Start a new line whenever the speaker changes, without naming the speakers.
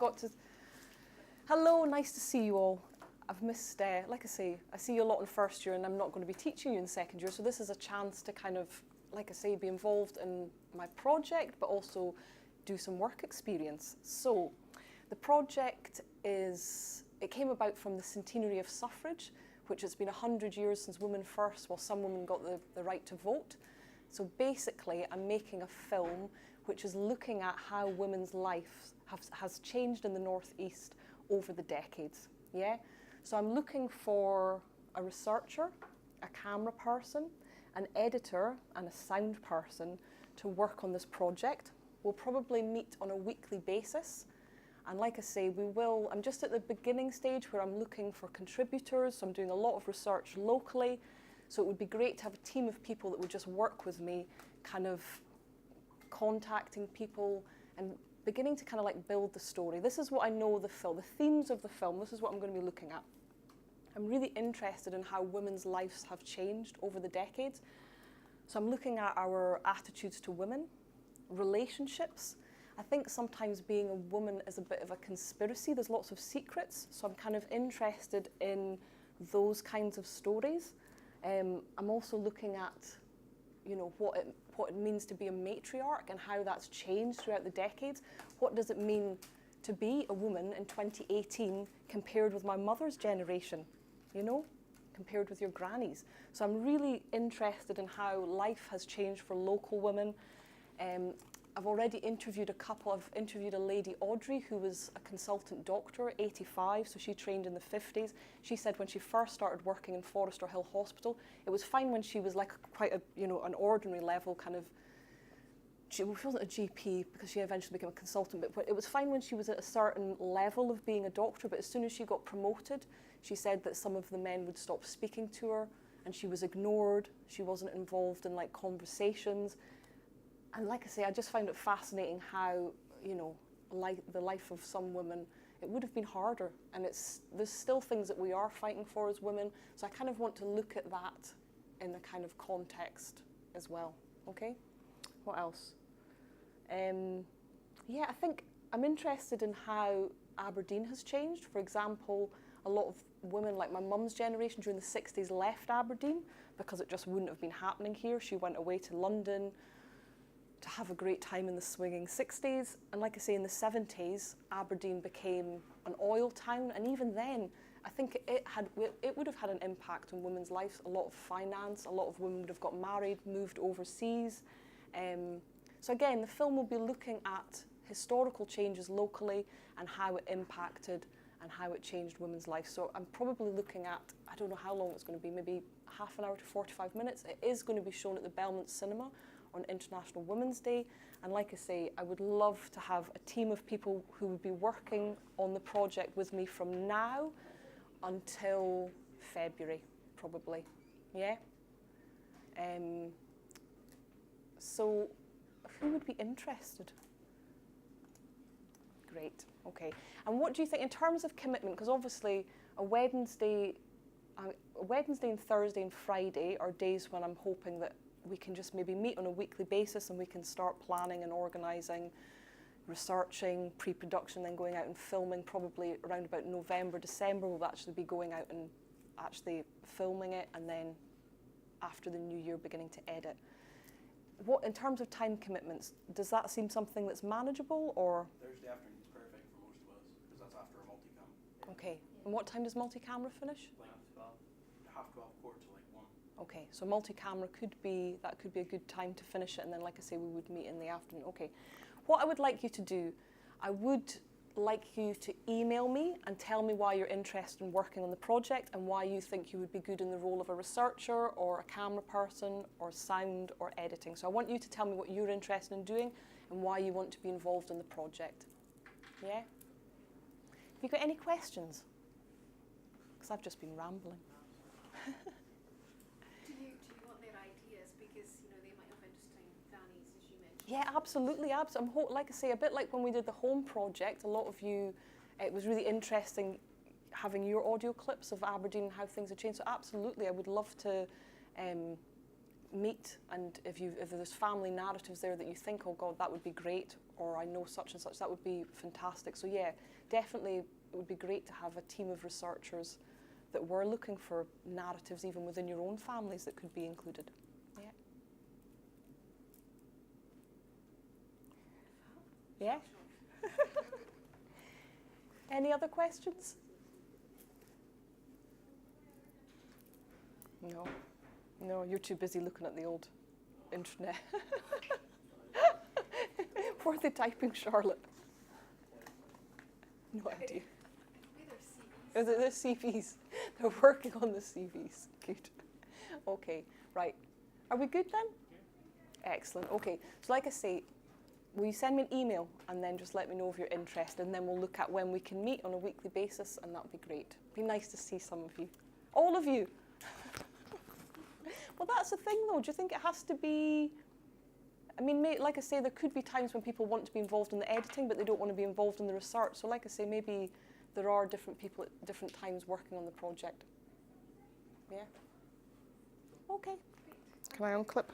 got to... Hello, nice to see you all. I've missed, like I say, I see you a lot in first year and I'm not going to be teaching you in second year, so this is a chance to kind of, like I say, be involved in my project, but also do some work experience. So, the project it came about from the centenary of suffrage, which has been 100 years since women first, while some women got the right to vote. So basically, I'm making a film which is looking at how women's life has changed in the Northeast over the decades. Yeah? So I'm looking for a researcher, a camera person, an editor, and a sound person to work on this project. We'll probably meet on a weekly basis. And like I say, I'm just at the beginning stage where I'm looking for contributors. So I'm doing a lot of research locally. So it would be great to have a team of people that would just work with me, kind of contacting people and beginning to kind of like build the story. This is what I know the themes of the film, this is what I'm going to be looking at. I'm really interested in how women's lives have changed over the decades. So I'm looking at our attitudes to women, relationships. I think sometimes being a woman is a bit of a conspiracy. There's lots of secrets. So I'm kind of interested in those kinds of stories. I'm also looking at, you know, what it means to be a matriarch and how that's changed throughout the decades. What does it mean to be a woman in 2018 compared with my mother's generation, you know, compared with your grannies? So I'm really interested in how life has changed for local women. I've already interviewed a couple. I've interviewed a lady, Audrey, who was a consultant doctor, 85, so she trained in the 50s. She said when she first started working in Forester Hill Hospital, it was fine when she was like quite a, you know, an ordinary level kind of, she wasn't a GP because she eventually became a consultant, but it was fine when she was at a certain level of being a doctor, but as soon as she got promoted, she said that some of the men would stop speaking to her and she was ignored, she wasn't involved in like conversations. And like I say, I just found it fascinating how, you know, like the life of some women, it would have been harder. And there's still things that we are fighting for as women. So I kind of want to look at that in a kind of context as well. Okay? What else? Yeah, I think I'm interested in how Aberdeen has changed. For example, a lot of women, like my mum's generation during the 60s, left Aberdeen because it just wouldn't have been happening here. She went away to London to have a great time in the swinging 60s. And like I say, in the 70s, Aberdeen became an oil town. And even then, I think it would have had an impact on women's lives. A lot of finance, a lot of women would have got married, moved overseas. So again, the film will be looking at historical changes locally and how it impacted and how it changed women's lives. So I'm probably looking at, I don't know how long it's going to be, maybe half an hour to 45 minutes. It is going to be shown at the Belmont Cinema on International Women's Day. And like I say, I would love to have a team of people who would be working on the project with me from now until February, probably. Yeah? So who would be interested? Great, okay. And what do you think in terms of commitment? Because obviously a Wednesday and Thursday and Friday are days when I'm hoping that we can just maybe meet on a weekly basis and we can start planning and organising, researching, pre-production, then going out and filming. Probably around about November, December, we'll actually be going out and actually filming it, and then after the new year beginning to edit. What, in terms of time commitments, does that seem something that's manageable, or?
Thursday afternoon is perfect for most of us, because that's after a multicam.
Okay, and what time does multi-camera finish?
Like half 12, quarter to like 1.
Okay, so multi-camera could be a good time to finish it, and then like I say, we would meet in the afternoon. Okay, what I would like you to do, I would like you to email me and tell me why you're interested in working on the project and why you think you would be good in the role of a researcher or a camera person or sound or editing. So I want you to tell me what you're interested in doing and why you want to be involved in the project. Yeah? Have you got any questions? Because I've just been rambling.
Do you want their ideas, because you know they might have interesting grannies, as you mentioned?
Yeah, absolutely, absolutely. Like I say, a bit like when we did the home project, a lot of you, it was really interesting having your audio clips of Aberdeen and how things have changed. So absolutely, I would love to meet, and if there's family narratives there that you think, oh God, that would be great, or I know such and such, that would be fantastic. So yeah, definitely it would be great to have a team of researchers that were looking for narratives even within your own families that could be included. Yeah. Yeah. Any other questions? No. No, you're too busy looking at the old internet. What are they typing, Charlotte? No idea.
Maybe they're CVs.
They're CVs. They're working on the CVs. Good. Okay, right. Are we good then? Excellent. Okay, so like I say, will you send me an email and then just let me know if you're interested, and then we'll look at when we can meet on a weekly basis, and that would be great. Be nice to see some of you. All of you. Well, that's the thing though. Do you think it has to be, I mean, like I say, there could be times when people want to be involved in the editing, but they don't want to be involved in the research. So like I say, maybe there are different people at different times working on the project. Yeah? Okay. Can I unclip?